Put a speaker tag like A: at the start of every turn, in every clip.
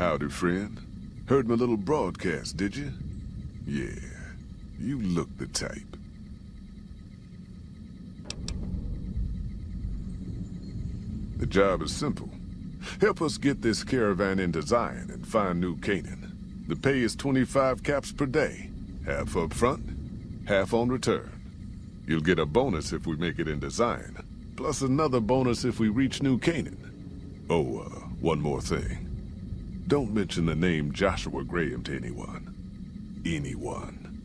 A: Howdy, friend. Heard my little broadcast, did you? Yeah, you look the type. The job is simple. Help us get this caravan into Zion and find New Canaan. The pay is 25 caps per day. Half up front, half on return. You'll get a bonus if we make it into Zion, plus another bonus if we reach New Canaan. Oh, one more thing. Don't mention the name Joshua Graham to anyone. Anyone.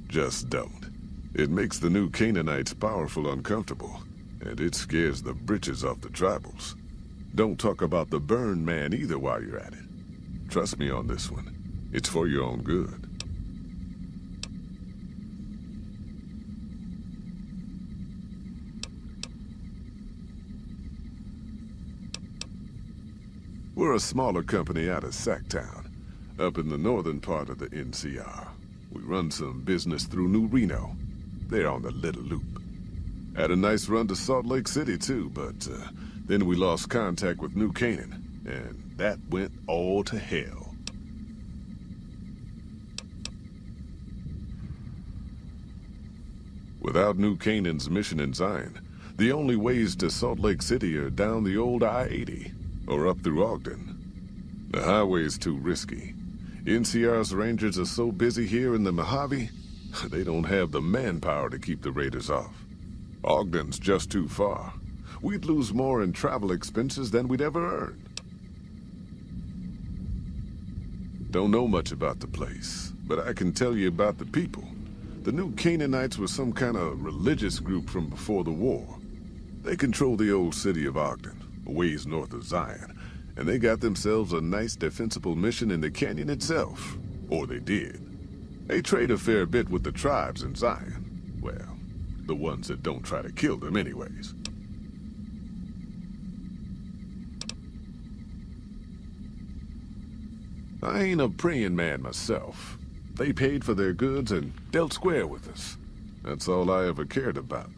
A: Just don't. It makes the New Canaanites powerful uncomfortable, and it scares the britches off the tribals. Don't talk about the Burn Man either while you're at it. Trust me on this one. It's for your own good. We're a smaller company out of Sacktown, up in the northern part of the NCR. We run some business through New Reno. They're on the Little Loop. Had a nice run to Salt Lake City too, but then we lost contact with New Canaan, and that went all to hell. Without New Canaan's mission in Zion, the only ways to Salt Lake City are down the old I-80, or up through Ogden. The highway's too risky. NCR's rangers are so busy here in the Mojave, they don't have the manpower to keep the raiders off. Ogden's just too far. We'd lose more in travel expenses than we'd ever earn. Don't know much about the place, but I can tell you about the people. The New Canaanites were some kind of religious group from before the war. They control the old city of Ogden, a ways north of Zion, and they got themselves a nice defensible mission in the canyon itself. Or they did. They trade a fair bit with the tribes in Zion. Well, the ones that don't try to kill them anyways. I ain't a praying man myself. They paid for their goods and dealt square with us. That's all I ever cared about.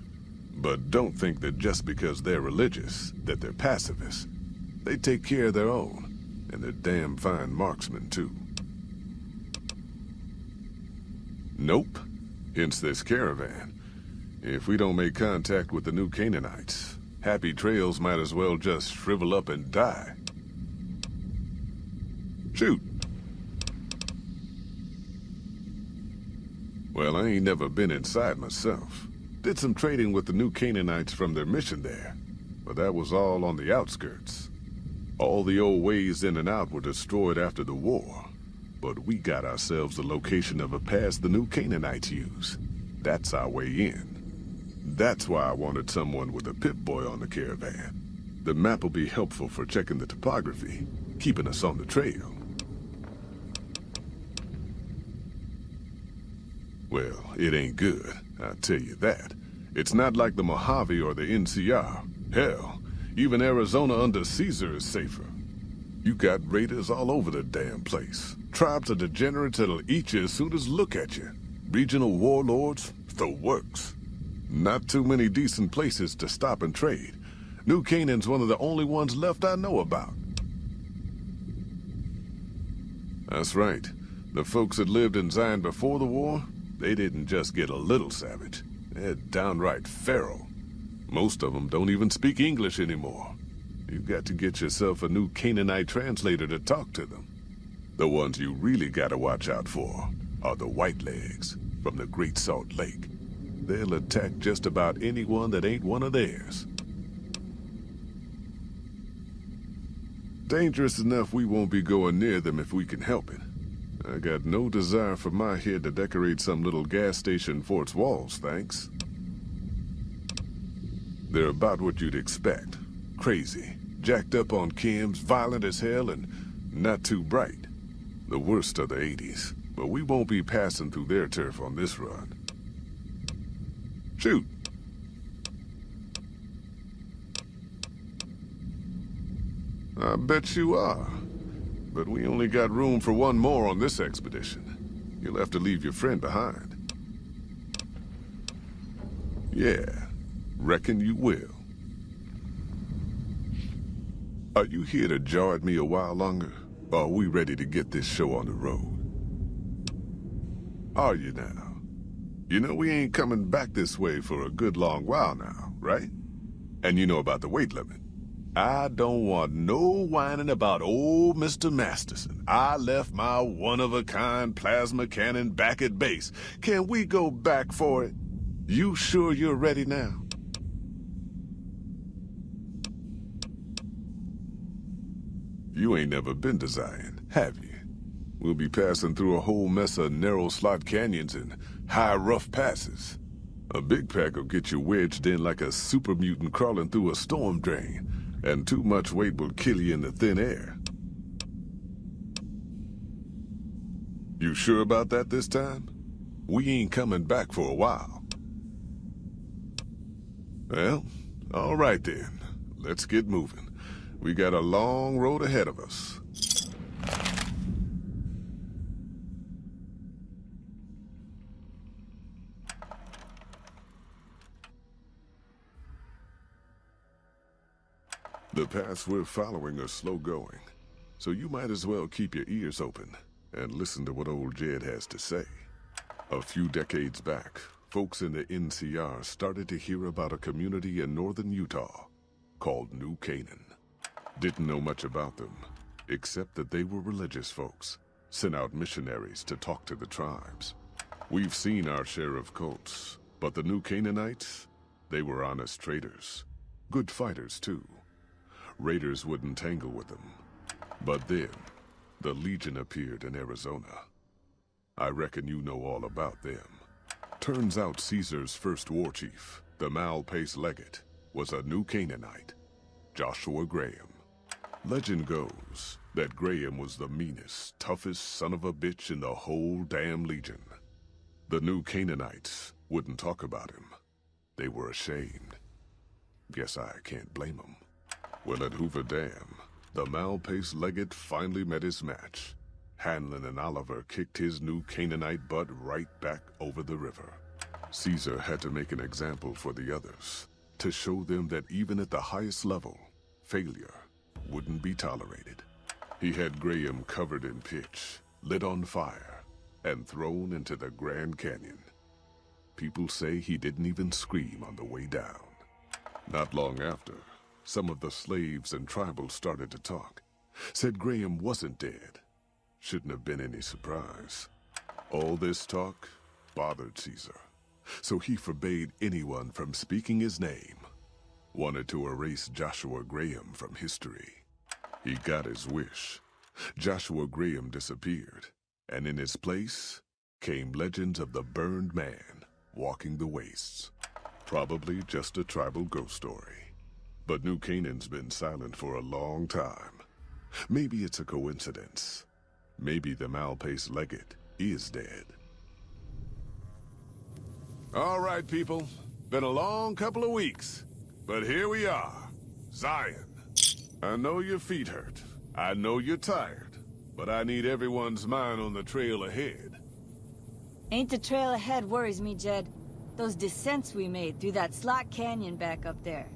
A: But don't think that just because they're religious, that they're pacifists. They take care of their own, and they're damn fine marksmen too. Nope. Hence this caravan. If we don't make contact with the New Canaanites, Happy Trails might as well just shrivel up and die. Shoot. Well, I ain't never been inside myself. Did some trading with the New Canaanites from their mission there, but that was all on the outskirts. All the old ways in and out were destroyed after the war, but we got ourselves the location of a pass the New Canaanites use. That's our way in. That's why I wanted someone with a Pip-Boy on the caravan. The map will be helpful for checking the topography, keeping us on the trail. Well, it ain't good, I'll tell you that. It's not like the Mojave or the NCR. Hell, even Arizona under Caesar is safer. You got raiders all over the damn place. Tribes of degenerates that'll eat you as soon as look at you. Regional warlords, the works. Not too many decent places to stop and trade. New Canaan's one of the only ones left I know about. That's right. The folks that lived in Zion before the war, they didn't just get a little savage. They're downright feral. Most of them don't even speak English anymore. You've got to get yourself a New Canaanite translator to talk to them. The ones you really gotta watch out for are the Whitelegs from the Great Salt Lake. They'll attack just about anyone that ain't one of theirs. Dangerous enough we won't be going near them if we can help it. I got no desire for my head to decorate some little gas station fort's walls, thanks. They're about what you'd expect. Crazy, jacked up on chems, violent as hell, and not too bright. The worst of the 80s, but we won't be passing through their turf on this run. Shoot! I bet you are. But we only got room for one more on this expedition. You'll have to leave your friend behind. Yeah, reckon you will. Are you here to jaw at me a while longer? Or are we ready to get this show on the road? Are you now? You know we ain't coming back this way for a good long while now, right? And you know about the weight limit. I don't want no whining about old Mr. Masterson. I left my one-of-a-kind plasma cannon back at base. Can we go back for it? You sure you're ready now? You ain't never been to Zion, have you? We'll be passing through a whole mess of narrow slot canyons and high rough passes. A big pack will get you wedged in like a super mutant crawling through a storm drain, and too much weight will kill you in the thin air. You sure about that this time? We ain't coming back for a while. Well, all right then. Let's get moving. We got a long road ahead of us. The paths we're following are slow going, so you might as well keep your ears open and listen to what old Jed has to say. A few decades back, folks in the NCR started to hear about a community in northern Utah called New Canaan. Didn't know much about them, except that they were religious folks, sent out missionaries to talk to the tribes. We've seen our share of cults, but the New Canaanites, they were honest traders. Good fighters, too. Raiders wouldn't tangle with them. But then, the Legion appeared in Arizona. I reckon you know all about them. Turns out Caesar's first war chief, the Malpais Legate, was a New Canaanite, Joshua Graham. Legend goes that Graham was the meanest, toughest son of a bitch in the whole damn Legion. The New Canaanites wouldn't talk about him. They were ashamed. Guess I can't blame them. Well, at Hoover Dam, the Malpais Legate finally met his match. Hanlon and Oliver kicked his New Canaanite butt right back over the river. Caesar had to make an example for the others, to show them that even at the highest level, failure wouldn't be tolerated. He had Graham covered in pitch, lit on fire, and thrown into the Grand Canyon. People say he didn't even scream on the way down. Not long after, some of the slaves and tribals started to talk. Said Graham wasn't dead. Shouldn't have been any surprise. All this talk bothered Caesar, so he forbade anyone from speaking his name. Wanted to erase Joshua Graham from history. He got his wish. Joshua Graham disappeared, and in his place came legends of the burned man walking the wastes. Probably just a tribal ghost story. But New Canaan's been silent for a long time. Maybe it's a coincidence. Maybe the Malpais Legate is dead. All right, people. Been a long couple of weeks. But here we are. Zion. I know your feet hurt. I know you're tired. But I need everyone's mind on the trail ahead.
B: Ain't the trail ahead worries me, Jed. Those descents we made through that slot canyon back up there.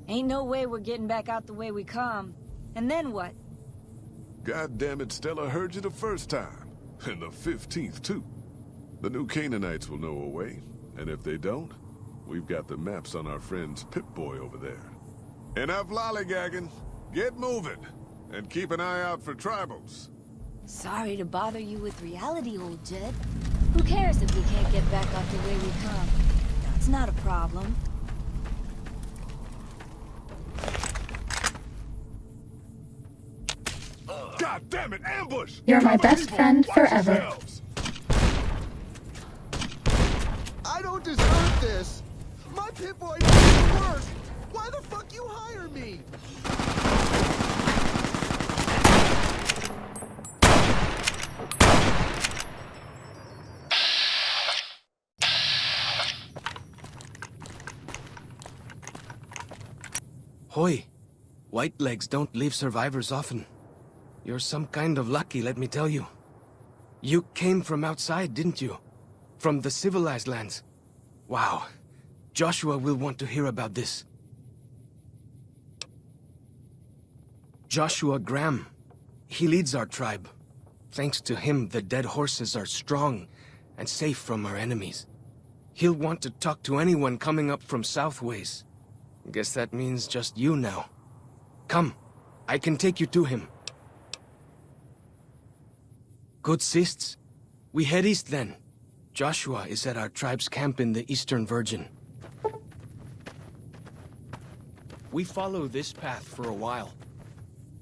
B: Ain't no way we're getting back out the way we come. And then what?
A: God damn it, Stella heard you the first time. And the 15th, too. The New Canaanites will know a way. And if they don't, we've got the maps on our friend's Pip-Boy over there. Enough lollygagging. Get moving. And keep an eye out for tribals.
B: Sorry to bother you with reality, old Jed. Who cares if we can't get back out the way we come? That's not a problem.
A: God damn it, ambush!
C: You're my best friend forever.
D: I don't deserve this! My Pip-Boy is the worst! Why the fuck you hire me?
E: Hoy, Whitelegs don't leave survivors often. You're some kind of lucky, let me tell you. You came from outside, didn't you? From the civilized lands. Wow. Joshua will want to hear about this. Joshua Graham. He leads our tribe. Thanks to him, the dead horses are strong and safe from our enemies. He'll want to talk to anyone coming up from Southways. Guess that means just you now. Come, I can take you to him. Good Sists. We head east then. Joshua is at our tribe's camp in the Eastern Virgin. We follow this path for a while.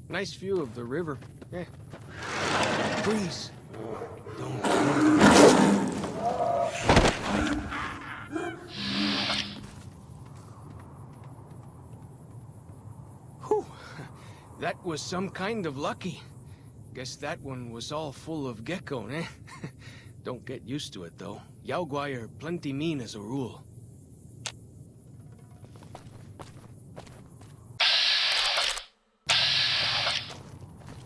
E: Nice view of the river. Eh. Please, don't. Whew. That was some kind of lucky. Guess that one was all full of gecko, eh? Don't get used to it, though. Yao Guai are plenty mean as a rule.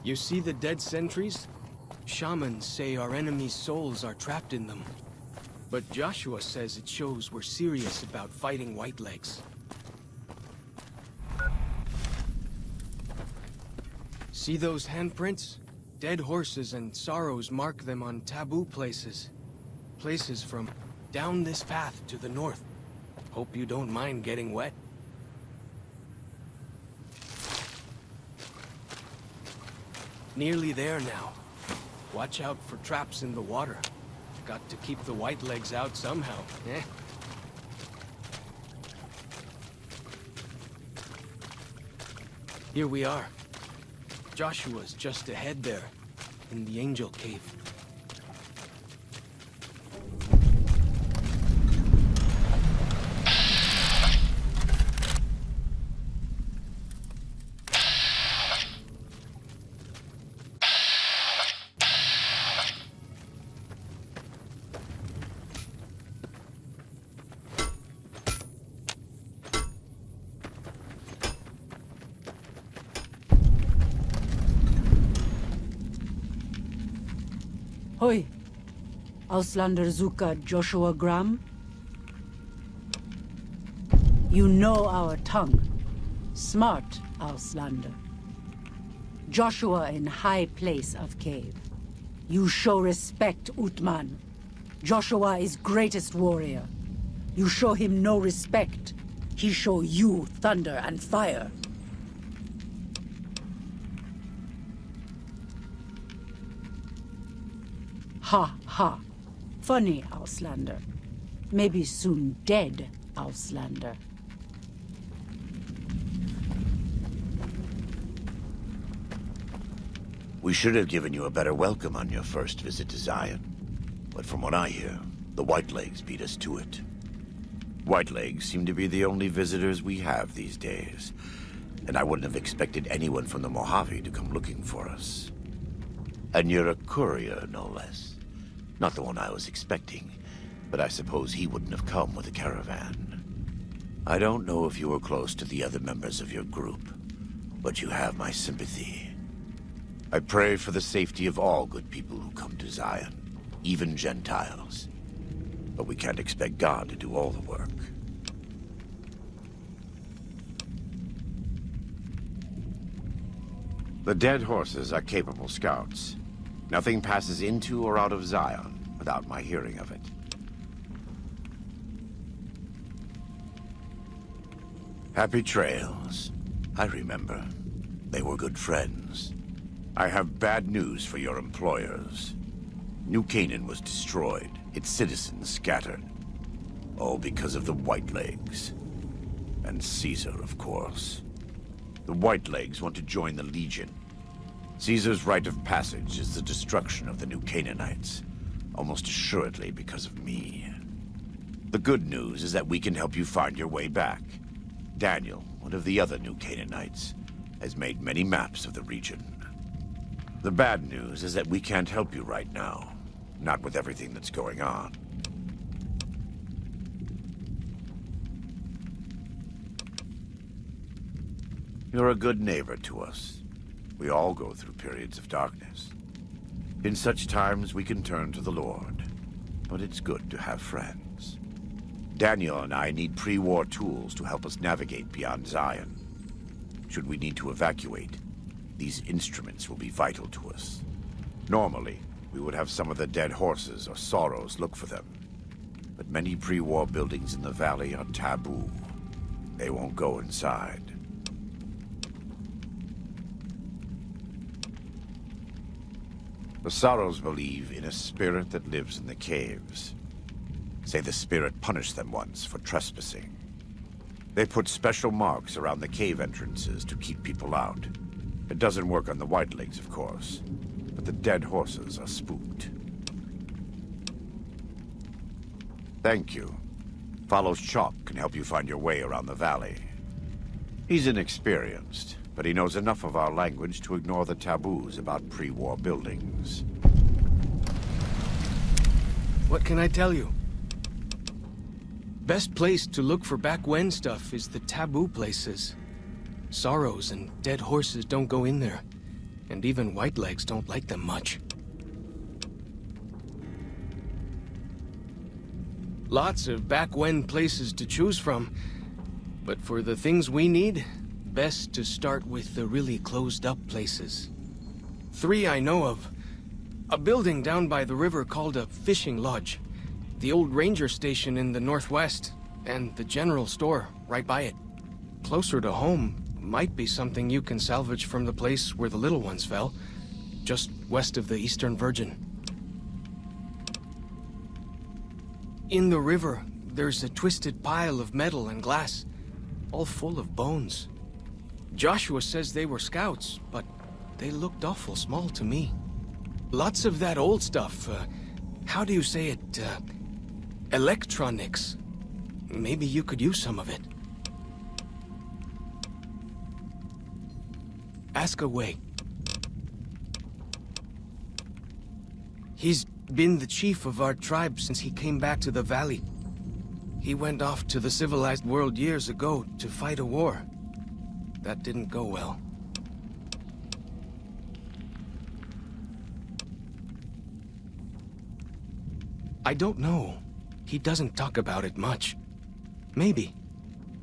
E: You see the dead sentries? Shamans say our enemies' souls are trapped in them. But Joshua says it shows we're serious about fighting Whitelegs. See those handprints? Dead horses and sorrows mark them on taboo places. Places from down this path to the north. Hope you don't mind getting wet. Nearly there now. Watch out for traps in the water. Got to keep the Whitelegs out somehow, eh? Here we are. Joshua's just ahead there, in the Angel Cave.
F: Hoi, Auslander Zuka Joshua Graham. You know our tongue. Smart, Auslander. Joshua in high place of cave. You show respect, Utman. Joshua is greatest warrior. You show him no respect. He show you thunder and fire. Ha ha. Funny, Auslander. Maybe soon dead, Auslander.
G: We should have given you a better welcome on your first visit to Zion. But from what I hear, the Whitelegs beat us to it. Whitelegs seem to be the only visitors we have these days. And I wouldn't have expected anyone from the Mojave to come looking for us. And you're a courier, no less. Not the one I was expecting, but I suppose he wouldn't have come with a caravan. I don't know if you were close to the other members of your group, but you have my sympathy. I pray for the safety of all good people who come to Zion, even Gentiles. But we can't expect God to do all the work. The dead horses are capable scouts. Nothing passes into or out of Zion without my hearing of it. Happy trails. I remember. They were good friends. I have bad news for your employers. New Canaan was destroyed, its citizens scattered. All because of the Whitelegs. And Caesar, of course. The Whitelegs want to join the Legion. Caesar's rite of passage is the destruction of the New Canaanites, almost assuredly because of me. The good news is that we can help you find your way back. Daniel, one of the other New Canaanites, has made many maps of the region. The bad news is that we can't help you right now, not with everything that's going on. You're a good neighbor to us. We all go through periods of darkness. In such times, we can turn to the Lord. But it's good to have friends. Daniel and I need pre-war tools to help us navigate beyond Zion. Should we need to evacuate, these instruments will be vital to us. Normally, we would have some of the dead horses or sorrows look for them. But many pre-war buildings in the valley are taboo. They won't go inside. The Sorrows believe in a spirit that lives in the caves. Say the spirit punished them once for trespassing. They put special marks around the cave entrances to keep people out. It doesn't work on the Whitelegs, of course, but the dead horses are spooked. Thank you. Fallow's Chop can help you find your way around the valley. He's inexperienced, but he knows enough of our language to ignore the taboos about pre-war buildings.
E: What can I tell you? Best place to look for back when stuff is the taboo places. Sorrows and dead horses don't go in there, and even Whitelegs don't like them much. Lots of back when places to choose from, but for the things we need, best to start with the really closed up places. 3 I know of. A building down by the river called a fishing lodge, the old ranger station in the northwest, and the general store right by it. Closer to home might be something you can salvage from the place where the little ones fell, just west of the Eastern Virgin. In the river, there's a twisted pile of metal and glass, all full of bones. Joshua says they were scouts, but they looked awful small to me. Lots of that old stuff, how do you say it, electronics. Maybe you could use some of it. Ask away. He's been the chief of our tribe since he came back to the valley. He went off to the civilized world years ago to fight a war. That didn't go well. I don't know. He doesn't talk about it much. Maybe.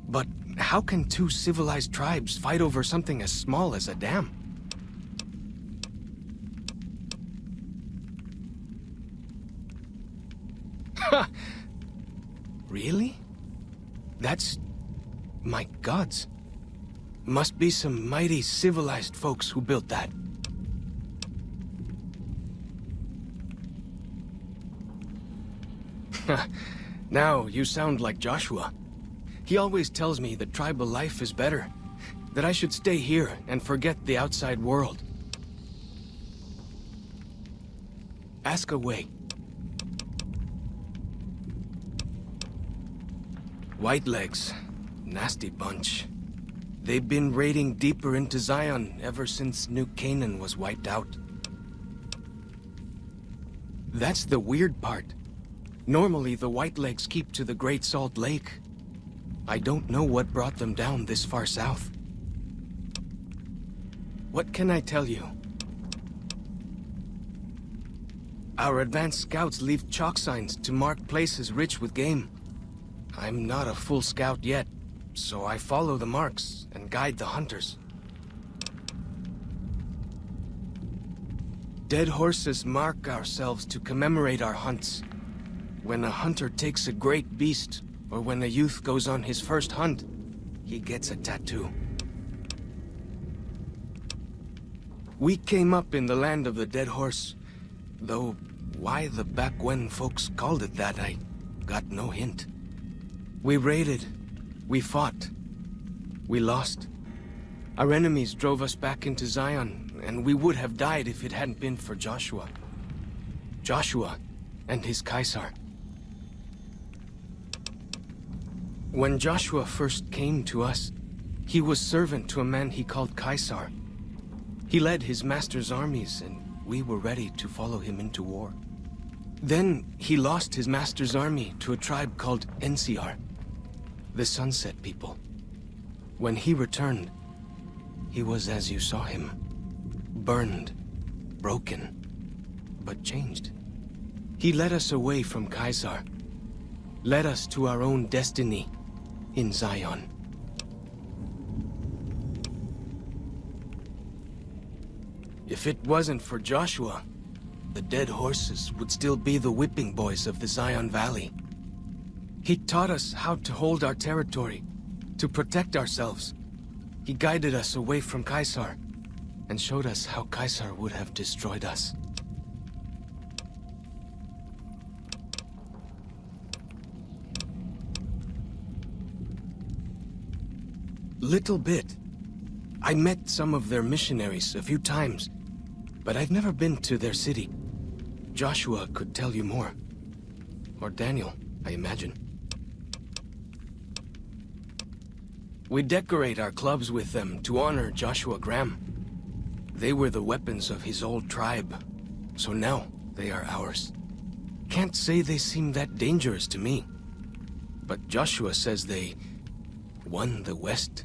E: But how can 2 civilized tribes fight over something as small as a dam? Ha! Really? That's... my gods. Must be some mighty civilized folks who built that. Now you sound like Joshua. He always tells me that tribal life is better, that I should stay here and forget the outside world. Ask away. Whitelegs, nasty bunch. They've been raiding deeper into Zion ever since New Canaan was wiped out. That's the weird part. Normally, the Whitelegs keep to the Great Salt Lake. I don't know what brought them down this far south. What can I tell you? Our advanced scouts leave chalk signs to mark places rich with game. I'm not a full scout yet, so I follow the marks and guide the hunters. Dead horses mark ourselves to commemorate our hunts. When a hunter takes a great beast, or when a youth goes on his first hunt, he gets a tattoo. We came up in the land of the dead horse, though why the back when folks called it that, I got no hint. We raided, we fought, we lost. Our enemies drove us back into Zion, and we would have died if it hadn't been for Joshua. Joshua and his Caesar. When Joshua first came to us, he was servant to a man he called Caesar. He led his master's armies, and we were ready to follow him into war. Then he lost his master's army to a tribe called NCR, the Sunset People. When he returned, he was as you saw him. Burned, broken, but changed. He led us away from Caesar, led us to our own destiny in Zion. If it wasn't for Joshua, the dead horses would still be the whipping boys of the Zion Valley. He taught us how to hold our territory, to protect ourselves. He guided us away from Caesar, and showed us how Caesar would have destroyed us. Little bit. I met some of their missionaries a few times, but I've never been to their city. Joshua could tell you more. Or Daniel, I imagine. We decorate our clubs with them to honor Joshua Graham. They were the weapons of his old tribe, so now they are ours. Can't say they seem that dangerous to me, but Joshua says they won the West.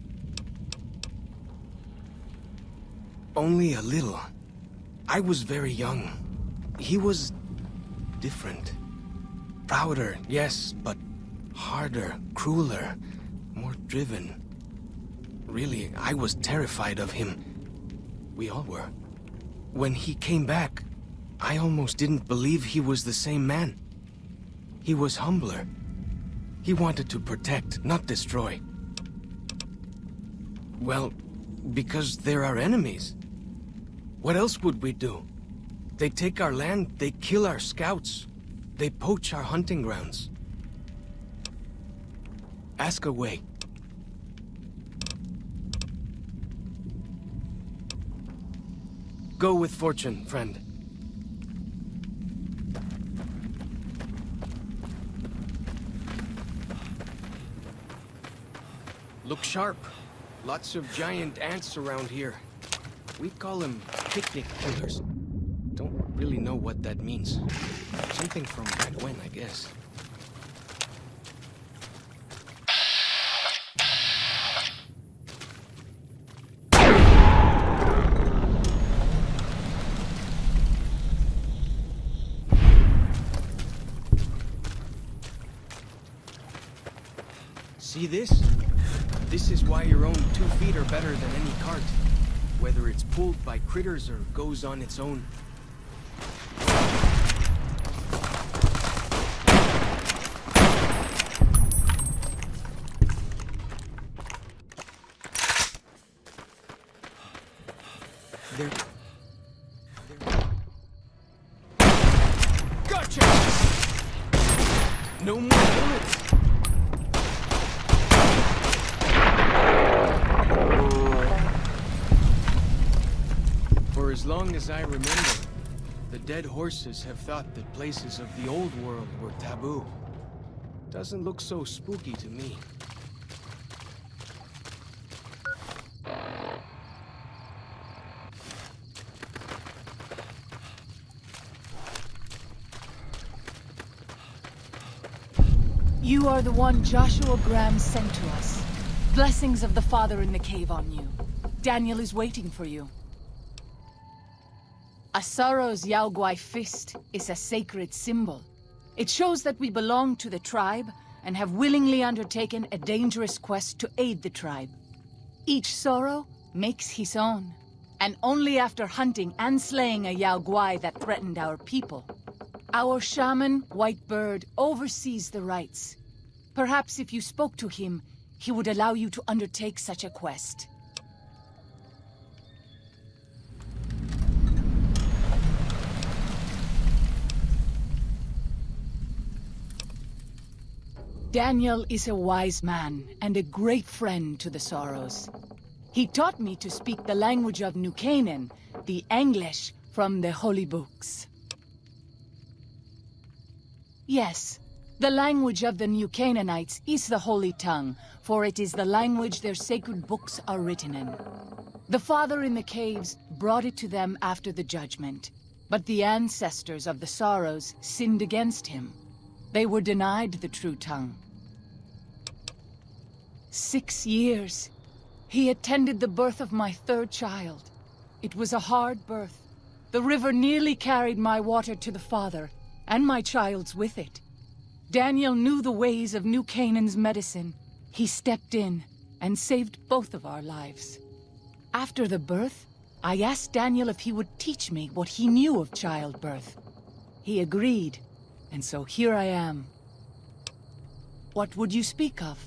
E: Only a little. I was very young. He was different. Prouder, yes, but harder, crueler, more driven. Really, I was terrified of him. We all were. When he came back, I almost didn't believe he was the same man. He was humbler. He wanted to protect, not destroy. Well, because they're our enemies. What else would we do? They take our land, they kill our scouts, they poach our hunting grounds. Ask away. Go with fortune, friend. Look sharp. Lots of giant ants around here. We call them picnic killers. Don't really know what that means. Something from back when, I guess. See this? This is why your own 2 feet are better than any cart. Whether it's pulled by critters or goes on its own. Gotcha! No more bullets! For as long as I remember, the dead horses have thought that places of the old world were taboo. Doesn't look so spooky to me.
H: You are the one Joshua Graham sent to us. Blessings of the Father in the cave on you. Daniel is waiting for you. Asaro's Yao Guai fist is a sacred symbol. It shows that we belong to the tribe and have willingly undertaken a dangerous quest to aid the tribe. Each Sorrow makes his own, and only after hunting and slaying a Yao Guai that threatened our people. Our shaman, White Bird, oversees the rites. Perhaps if you spoke to him, he would allow you to undertake such a quest. Daniel is a wise man and a great friend to the Sorrows. He taught me to speak the language of New Canaan, the English from the holy books. Yes, the language of the New Canaanites is the holy tongue, for it is the language their sacred books are written in. The Father in the caves brought it to them after the judgment, but the ancestors of the Sorrows sinned against him. They were denied the true tongue. 6 years. He attended the birth of my 3rd child. It was a hard birth. The river nearly carried my water to the Father, and my child's with it. Daniel knew the ways of New Canaan's medicine. He stepped in and saved both of our lives. After the birth, I asked Daniel if he would teach me what he knew of childbirth. He agreed, and so here I am. What would you speak of?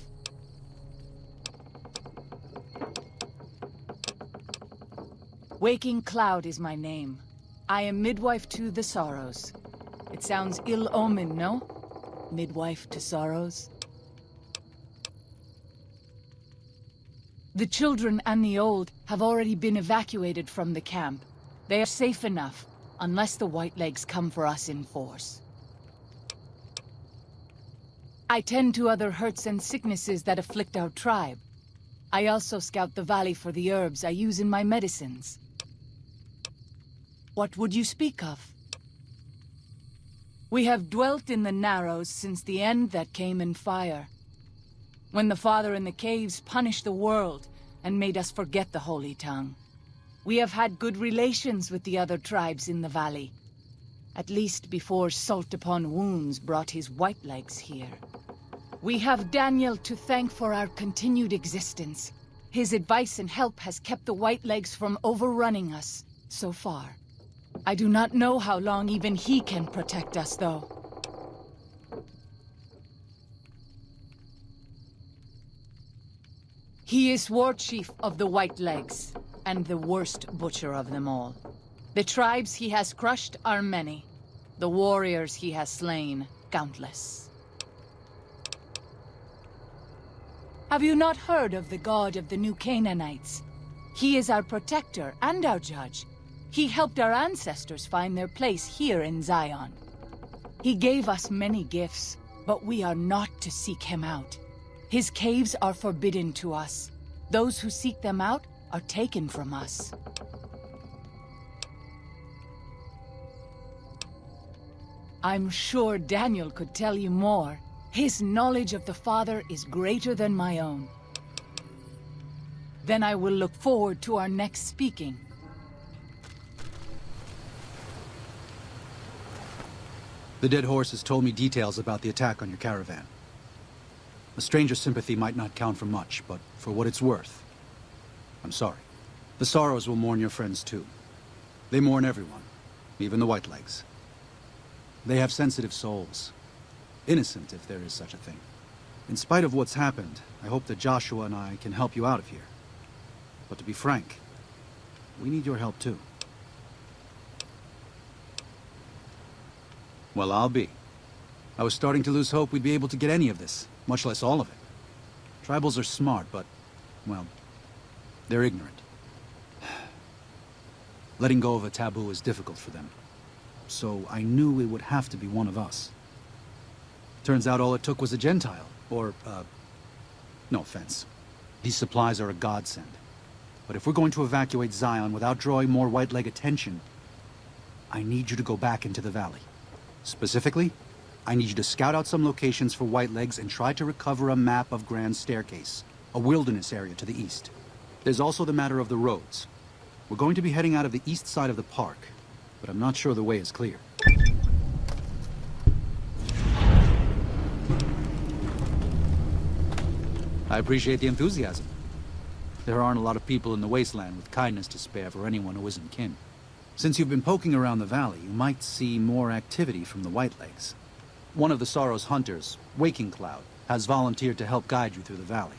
H: Waking Cloud is my name. I am midwife to the Sorrows. It sounds ill-omened, no? Midwife to Sorrows? The children and the old have already been evacuated from the camp. They are safe enough, unless the Whitelegs come for us in force. I tend to other hurts and sicknesses that afflict our tribe. I also scout the valley for the herbs I use in my medicines. What would you speak of? We have dwelt in the Narrows since the end that came in fire. When the Father in the Caves punished the world and made us forget the Holy Tongue. We have had good relations with the other tribes in the valley. At least before Salt Upon Wounds brought his Whitelegs here. We have Daniel to thank for our continued existence. His advice and help has kept the Whitelegs from overrunning us, so far. I do not know how long even he can protect us, though. He is war chief of the Whitelegs, and the worst butcher of them all. The tribes he has crushed are many. The warriors he has slain, countless. Have you not heard of the god of the New Canaanites? He is our protector and our judge. He helped our ancestors find their place here in Zion. He gave us many gifts, but we are not to seek him out. His caves are forbidden to us. Those who seek them out are taken from us. I'm sure Daniel could tell you more. His knowledge of the Father is greater than my own. Then I will look forward to our next speaking.
I: The dead horse has told me details about the attack on your caravan. A stranger's sympathy might not count for much, but for what it's worth, I'm sorry. The Sorrows will mourn your friends too. They mourn everyone, even the Whitelegs. They have sensitive souls. Innocent, if there is such a thing. In spite of what's happened, I hope that Joshua and I can help you out of here. But to be frank, we need your help too. Well, I'll be. I was starting to lose hope we'd be able to get any of this, much less all of it. Tribals are smart, but, well, they're ignorant. Letting go of a taboo is difficult for them. So I knew it would have to be one of us. Turns out all it took was a Gentile, or, no offense. These supplies are a godsend. But if we're going to evacuate Zion without drawing more Whiteleg attention, I need you to go back into the valley. Specifically, I need you to scout out some locations for Whitelegs and try to recover a map of Grand Staircase, a wilderness area to the east. There's also the matter of the roads. We're going to be heading out of the east side of the park, but I'm not sure the way is clear. I appreciate the enthusiasm. There aren't a lot of people in the wasteland with kindness to spare for anyone who isn't kin. Since you've been poking around the valley, you might see more activity from the Whitelegs. One of the Sorrows' hunters, Waking Cloud, has volunteered to help guide you through the valley.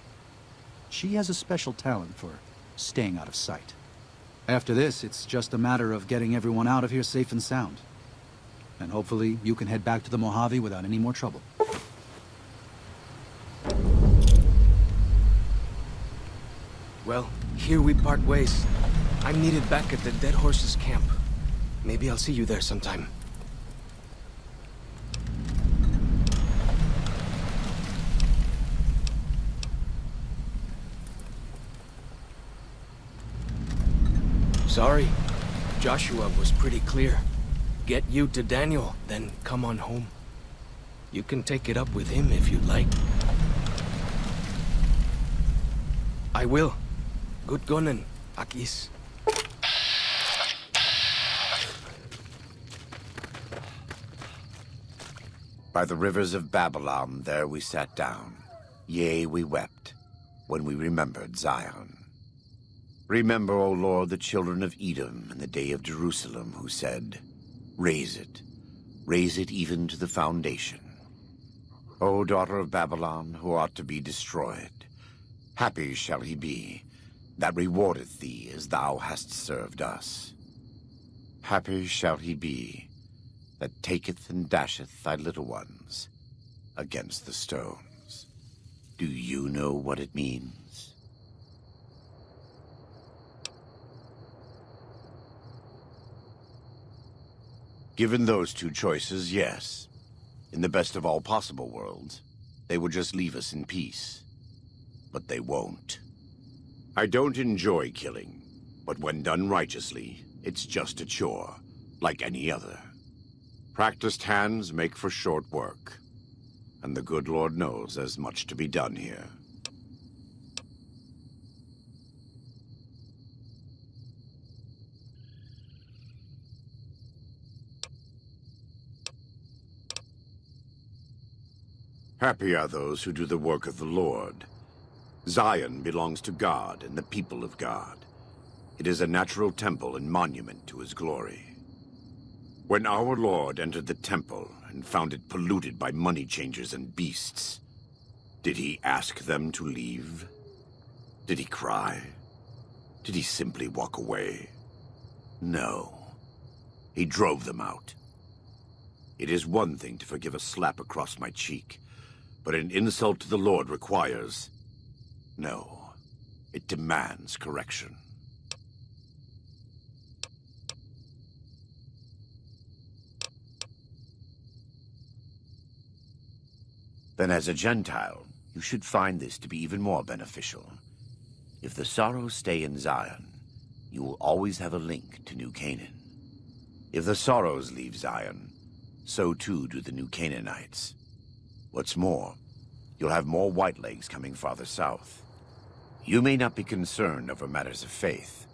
I: She has a special talent for staying out of sight. After this, it's just a matter of getting everyone out of here safe and sound. And hopefully, you can head back to the Mojave without any more trouble.
E: Well, here we part ways. I'm needed back at the Dead Horse's camp. Maybe I'll see you there sometime. Sorry. Joshua was pretty clear. Get you to Daniel, then come on home. You can take it up with him if you'd like. I will. Good gunning, Akis.
G: By the rivers of Babylon, there we sat down. Yea, we wept, when we remembered Zion. Remember, O Lord, the children of Edom in the day of Jerusalem, who said, raise it even to the foundation. O daughter of Babylon, who ought to be destroyed, happy shall he be that rewardeth thee as thou hast served us. Happy shall he be that taketh and dasheth thy little ones against the stones. Do you know what it means? Given those two choices, yes. In the best of all possible worlds, they would just leave us in peace. But they won't. I don't enjoy killing, but when done righteously, it's just a chore, like any other. Practiced hands make for short work, and the good Lord knows there's much to be done here. Happy are those who do the work of the Lord. Zion belongs to God and the people of God. It is a natural temple and monument to his glory. When our Lord entered the temple and found it polluted by money changers and beasts, did he ask them to leave? Did he cry? Did he simply walk away? No. He drove them out. It is one thing to forgive a slap across my cheek, but an insult to the Lord requires... No, it demands correction. Then as a Gentile, you should find this to be even more beneficial. If the sorrows stay in Zion, you will always have a link to New Canaan. If the sorrows leave Zion, so too do the New Canaanites. What's more, you'll have more Whitelegs coming farther south. You may not be concerned over matters of faith,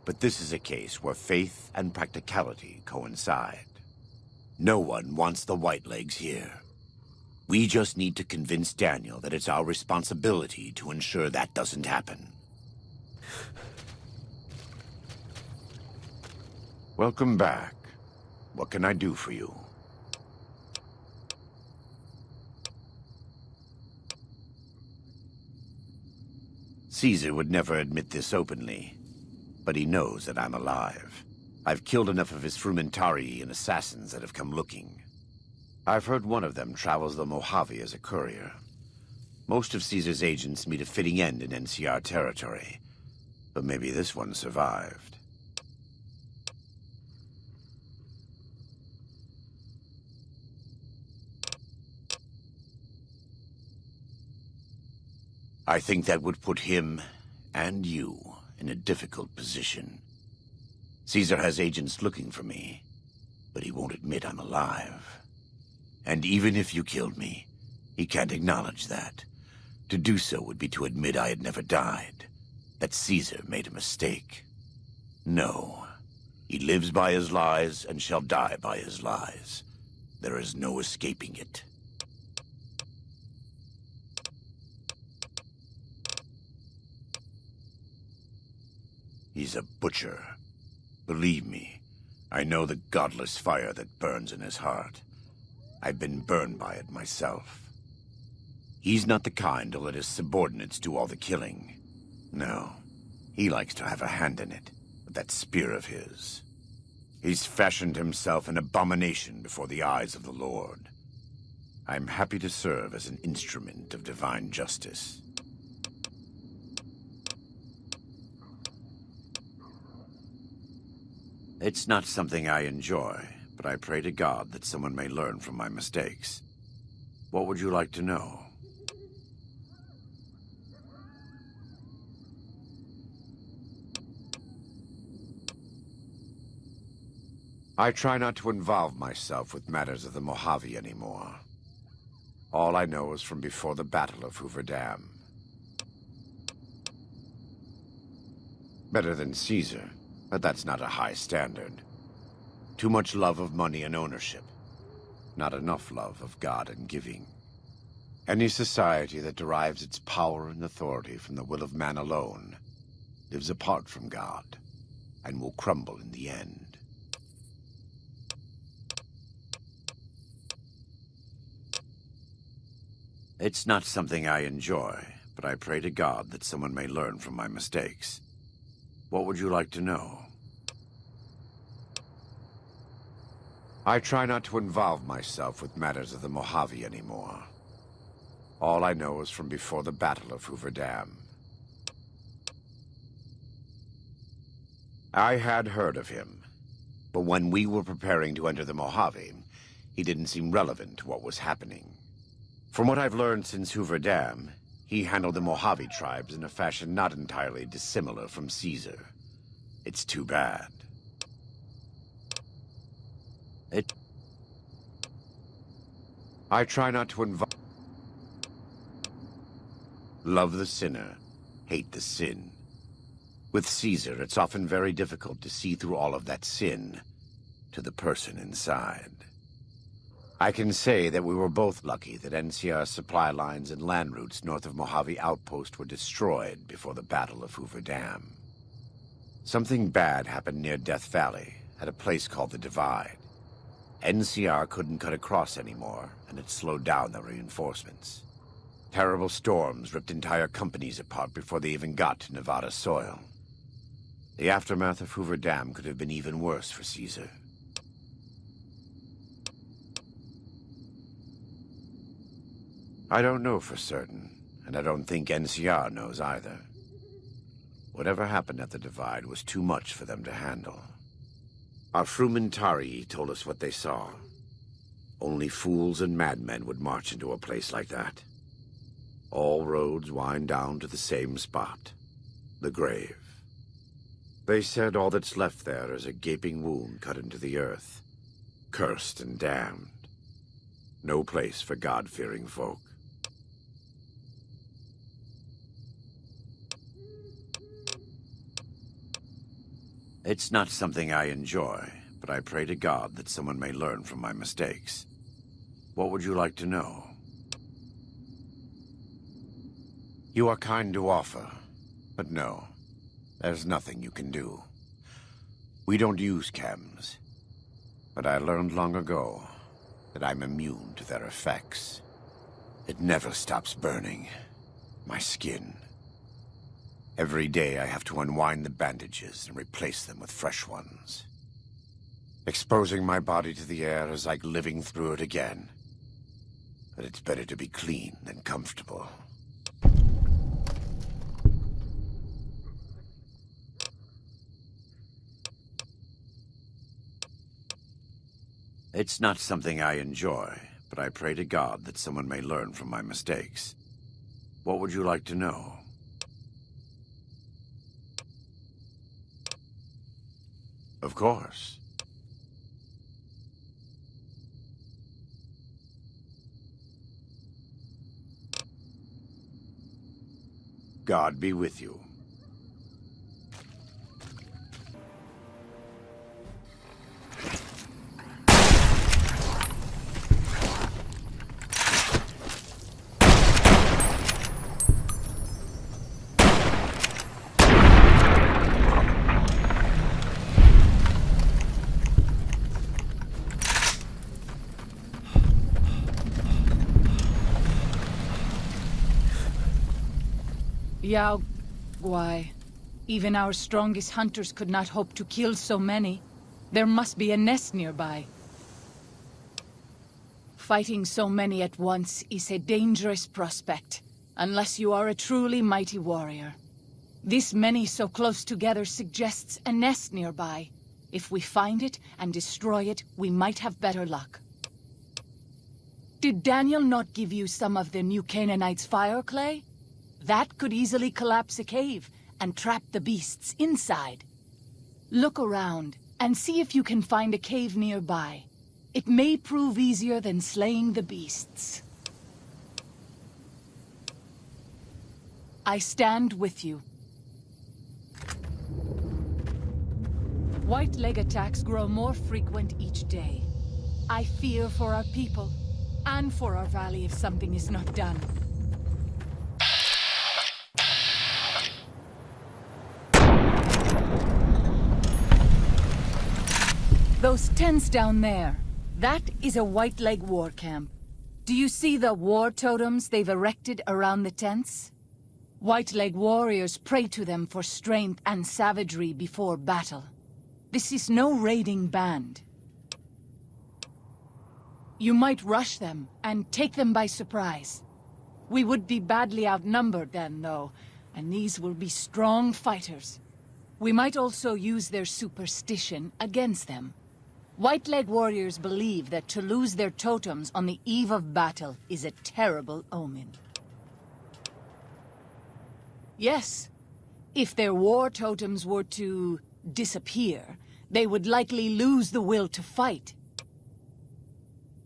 G: but this is a case where faith and practicality coincide. No one wants the Whitelegs here. We just need to convince Daniel that it's our responsibility to ensure that doesn't happen. Welcome back. What can I do for you? Caesar would never admit this openly, but he knows that I'm alive. I've killed enough of his Frumentarii and assassins that have come looking. I've heard one of them travels the Mojave as a courier. Most of Caesar's agents meet a fitting end in NCR territory, but maybe this one survived. I think that would put him and you in a difficult position. Caesar has agents looking for me, but he won't admit I'm alive. And even if you killed me, he can't acknowledge that. To do so would be to admit I had never died, that Caesar made a mistake. No, he lives by his lies and shall die by his lies. There is no escaping it. He's a butcher. Believe me, I know the godless fire that burns in his heart. I've been burned by it myself. He's not the kind to let his subordinates do all the killing. No, he likes to have a hand in it, with that spear of his. He's fashioned himself an abomination before the eyes of the Lord. I'm happy to serve as an instrument of divine justice. It's not something I enjoy, but I pray to God that someone may learn from my mistakes. What would you like to know? I try not to involve myself with matters of the Mojave anymore. All I know is from before the Battle of Hoover Dam. Better than Caesar, but that's not a high standard. Too much love of money and ownership. Not enough love of God and giving. Any society that derives its power and authority from the will of man alone lives apart from God, and will crumble in the end. It's not something I enjoy, but I pray to God that someone may learn from my mistakes. What would you like to know? I try not to involve myself with matters of the Mojave anymore. All I know is from before the Battle of Hoover Dam. I had heard of him, but when we were preparing to enter the Mojave, he didn't seem relevant to what was happening. From what I've learned since Hoover Dam, he handled the Mojave tribes in a fashion not entirely dissimilar from Caesar. It's too bad. I try not to involve... Love the sinner, hate the sin. With Caesar, it's often very difficult to see through all of that sin to the person inside. I can say that we were both lucky that NCR's supply lines and land routes north of Mojave Outpost were destroyed before the Battle of Hoover Dam. Something bad happened near Death Valley, at a place called the Divide. NCR couldn't cut across anymore, and it slowed down the reinforcements. Terrible storms ripped entire companies apart before they even got to Nevada soil. The aftermath of Hoover Dam could have been even worse for Caesar. I don't know for certain, and I don't think NCR knows either. Whatever happened at the Divide was too much for them to handle. Our Frumentari told us what they saw. Only fools and madmen would march into a place like that. All roads wind down to the same spot, the grave. They said all that's left there is a gaping wound cut into the earth, cursed and damned. No place for God-fearing folk. It's not something I enjoy, but I pray to God that someone may learn from my mistakes. What would you like to know? You are kind to offer, but no, there's nothing you can do. We don't use chems, but I learned long ago that I'm immune to their effects. It never stops burning. My skin. Every day I have to unwind the bandages and replace them with fresh ones. Exposing my body to the air is like living through it again. But it's better to be clean than comfortable. It's not something I enjoy, but I pray to God that someone may learn from my mistakes. What would you like to know? Of course. God be with you.
H: Yao Guai, even our strongest hunters could not hope to kill so many. There must be a nest nearby. Fighting so many at once is a dangerous prospect, unless you are a truly mighty warrior. This many so close together suggests a nest nearby. If we find it and destroy it, we might have better luck. Did Daniel not give you some of the new Canaanites' fire clay? That could easily collapse a cave and trap the beasts inside. Look around and see if you can find a cave nearby. It may prove easier than slaying the beasts. I stand with you. White leg attacks grow more frequent each day. I fear for our people and for our valley if something is not done. Those tents down there, that is a White Leg war camp. Do you see the war totems they've erected around the tents? White Leg warriors pray to them for strength and savagery before battle. This is no raiding band. You might rush them and take them by surprise. We would be badly outnumbered then, though, and these will be strong fighters. We might also use their superstition against them. White Leg warriors believe that to lose their totems on the eve of battle is a terrible omen. Yes, if their war totems were to disappear, they would likely lose the will to fight.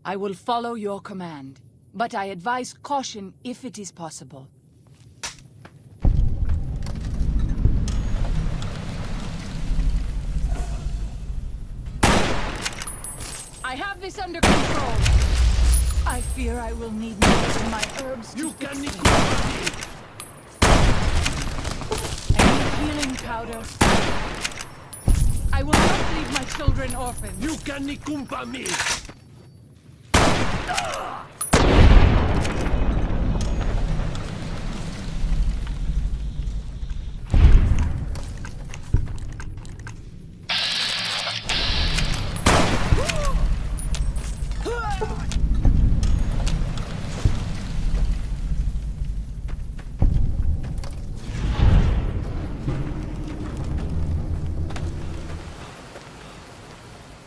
H: I will follow your command, but I advise caution if it is possible. I have this under control. I fear I will need more than my herbs to fix things. I need healing powder. I will not leave my children orphans. You can nikumpa me.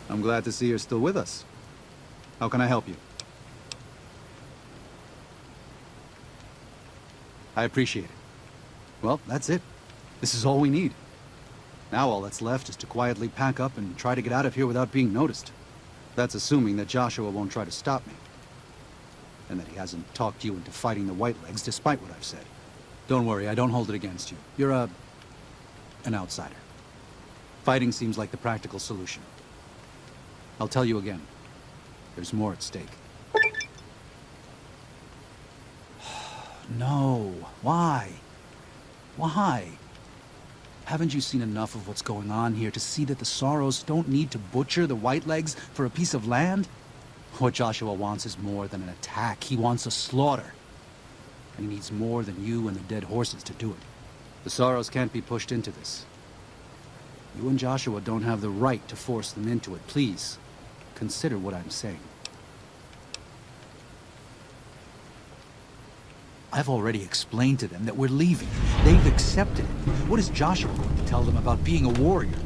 I: I'm glad to see you're still with us. How can I help you? I appreciate it. Well, that's it. This is all we need. Now all that's left is to quietly pack up and try to get out of here without being noticed. That's assuming that Joshua won't try to stop me. And that he hasn't talked you into fighting the Whitelegs despite what I've said. Don't worry, I don't hold it against you. You're an outsider. Fighting seems like the practical solution. I'll tell you again. There's more at stake. No. Why? Why? Haven't you seen enough of what's going on here to see that the Sorrows don't need to butcher the Whitelegs for a piece of land? What Joshua wants is more than an attack. He wants a slaughter. And he needs more than you and the dead horses to do it. The Sorrows can't be pushed into this. You and Joshua don't have the right to force them into it. Please, consider what I'm saying. I've already explained to them that we're leaving. They've accepted it. What is Joshua going to tell them about being a warrior?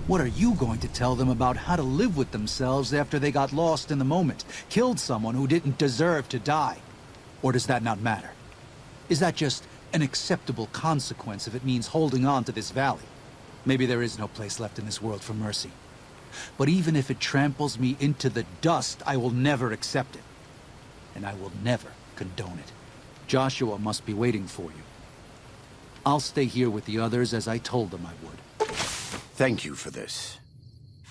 I: What are you going to tell them about how to live with themselves after they got lost in the moment, killed someone who didn't deserve to die? Or does that not matter? Is that just an acceptable consequence if it means holding on to this valley? Maybe there is no place left in this world for mercy. But even if it tramples me into the dust, I will never accept it. And I will never condone it. Joshua must be waiting for you. I'll stay here with the others as I told them I would.
G: Thank you for this.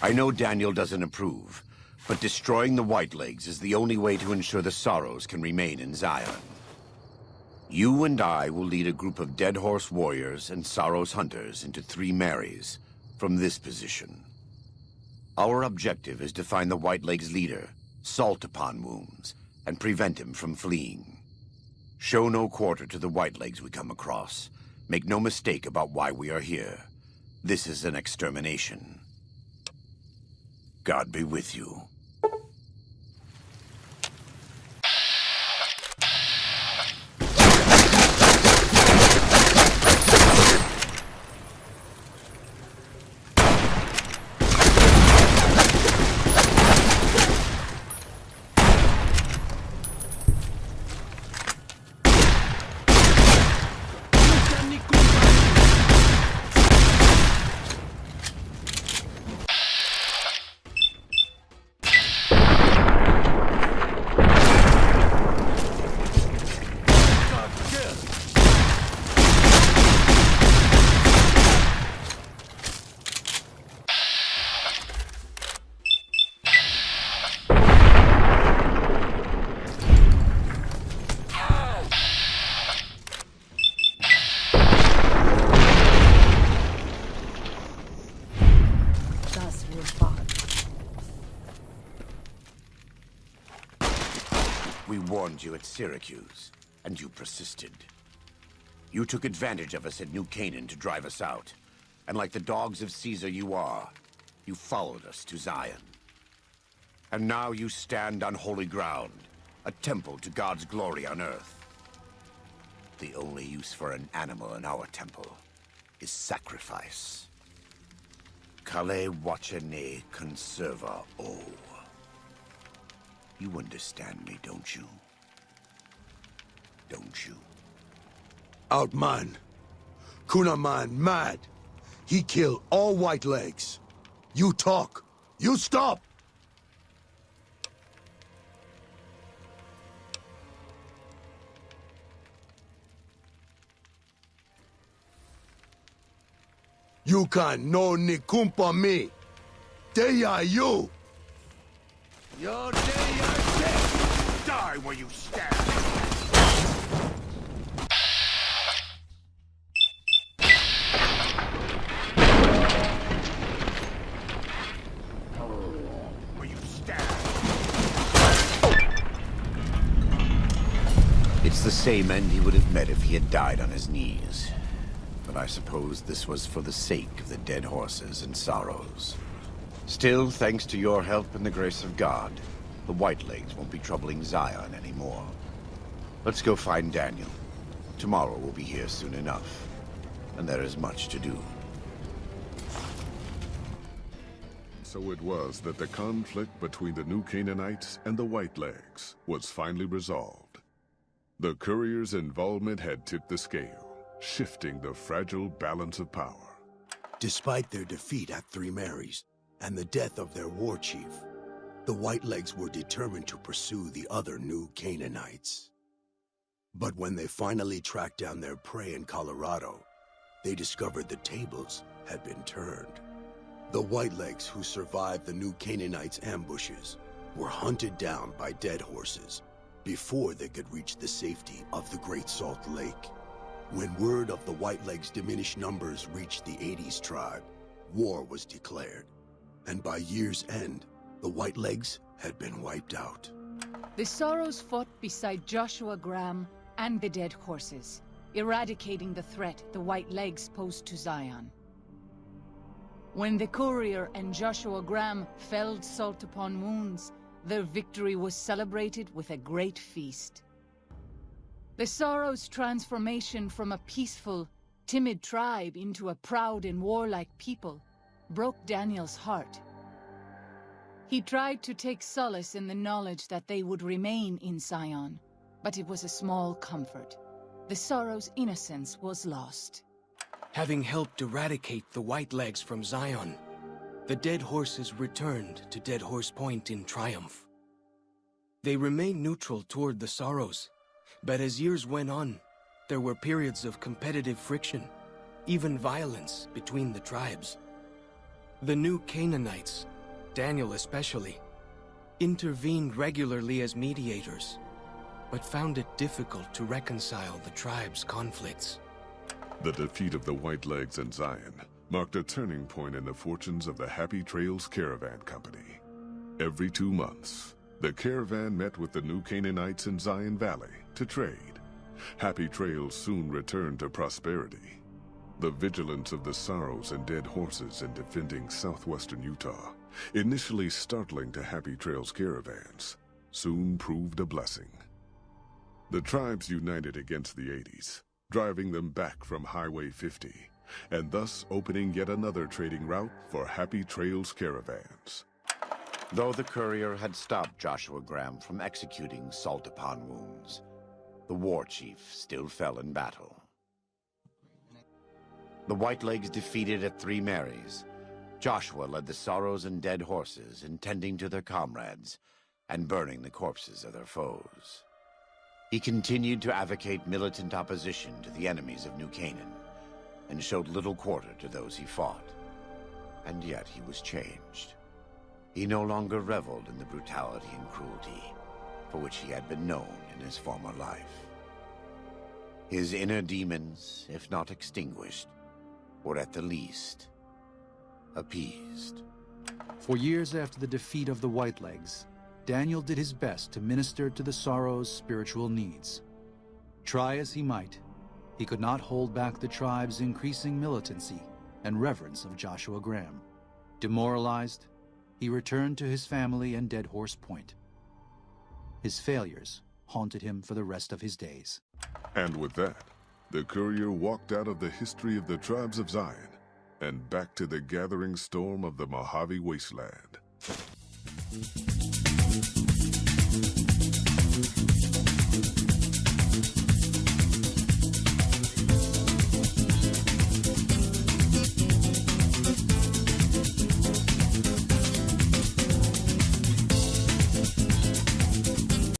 G: I know Daniel doesn't approve, but destroying the Whitelegs is the only way to ensure the Sorrows can remain in Zion. You and I will lead a group of Dead Horse warriors and Sorrows hunters into Three Marys from this position. Our objective is to find the Whitelegs leader, Salt Upon Wounds, and prevent him from fleeing. Show no quarter to the Whitelegs we come across. Make no mistake about why we are here. This is an extermination. God be with you. you at Syracuse, and you persisted. You took advantage of us at New Canaan to drive us out, and like the dogs of Caesar you are, you followed us to Zion. And now you stand on holy ground, a temple to God's glory on earth. The only use for an animal in our temple is sacrifice. Kale wachane conserva o. You understand me, don't you? Don't you?
J: Outman. Kunaman mad. He killed all white legs. You talk. You stop! You can no ni kumpa me. Deya you.
G: Your day are dead! Die where you stand! Where you stand! It's the same end he would have met if he had died on his knees. But I suppose this was for the sake of the dead horses and sorrows. Still, thanks to your help and the grace of God, the Whitelegs won't be troubling Zion anymore. Let's go find Daniel. Tomorrow we'll be here soon enough, and there is much to do.
A: So it was that the conflict between the New Canaanites and the Whitelegs was finally resolved. The courier's involvement had tipped the scale, shifting the fragile balance of power.
J: Despite their defeat at Three Marys and the death of their war chief, the Whitelegs were determined to pursue the other New Canaanites. But when they finally tracked down their prey in Colorado, they discovered the tables had been turned. The Whitelegs who survived the New Canaanites' ambushes were hunted down by dead horses before they could reach the safety of the Great Salt Lake. When word of the Whitelegs' diminished numbers reached the 80s tribe, war was declared, and by year's end, the Whitelegs had been wiped out.
H: The Sorrows fought beside Joshua Graham and the dead horses, eradicating the threat the Whitelegs posed to Zion. When the courier and Joshua Graham felled Salt upon Wounds, their victory was celebrated with a great feast. The Sorrows' transformation from a peaceful, timid tribe into a proud and warlike people broke Daniel's heart. He tried to take solace in the knowledge that they would remain in Zion, but it was a small comfort. The Sorrows' innocence was lost.
E: Having helped eradicate the Whitelegs from Zion, the dead horses returned to Dead Horse Point in triumph. They remained neutral toward the Sorrows, but as years went on, there were periods of competitive friction, even violence between the tribes. The New Canaanites, Daniel especially, intervened regularly as mediators, but found it difficult to reconcile the tribe's conflicts.
A: The defeat of the Whitelegs in Zion marked a turning point in the fortunes of the Happy Trails Caravan Company. Every 2 months, the caravan met with the New Canaanites in Zion Valley to trade. Happy Trails soon returned to prosperity. The vigilance of the Sorrows and dead horses in defending southwestern Utah, initially startling to Happy Trails caravans, soon proved a blessing. The tribes united against the 80s, driving them back from Highway 50, and thus opening yet another trading route for Happy Trails caravans.
G: Though the courier had stopped Joshua Graham from executing Salt upon Wounds, the war chief still fell in battle. The Whitelegs defeated at Three Marys. Joshua led the Sorrows and dead horses in tending to their comrades and burning the corpses of their foes. He continued to advocate militant opposition to the enemies of New Canaan and showed little quarter to those he fought. And yet he was changed. He no longer reveled in the brutality and cruelty for which he had been known in his former life. His inner demons, if not extinguished, were at the least appeased.
I: For years after the defeat of the Whitelegs, Daniel did his best to minister to the Sorrow's spiritual needs. Try as he might, he could not hold back the tribe's increasing militancy and reverence of Joshua Graham. Demoralized, he returned to his family and Dead Horse Point. His failures haunted him for the rest of his days.
A: And with that, the courier walked out of the history of the tribes of Zion and back to the gathering storm of the Mojave Wasteland.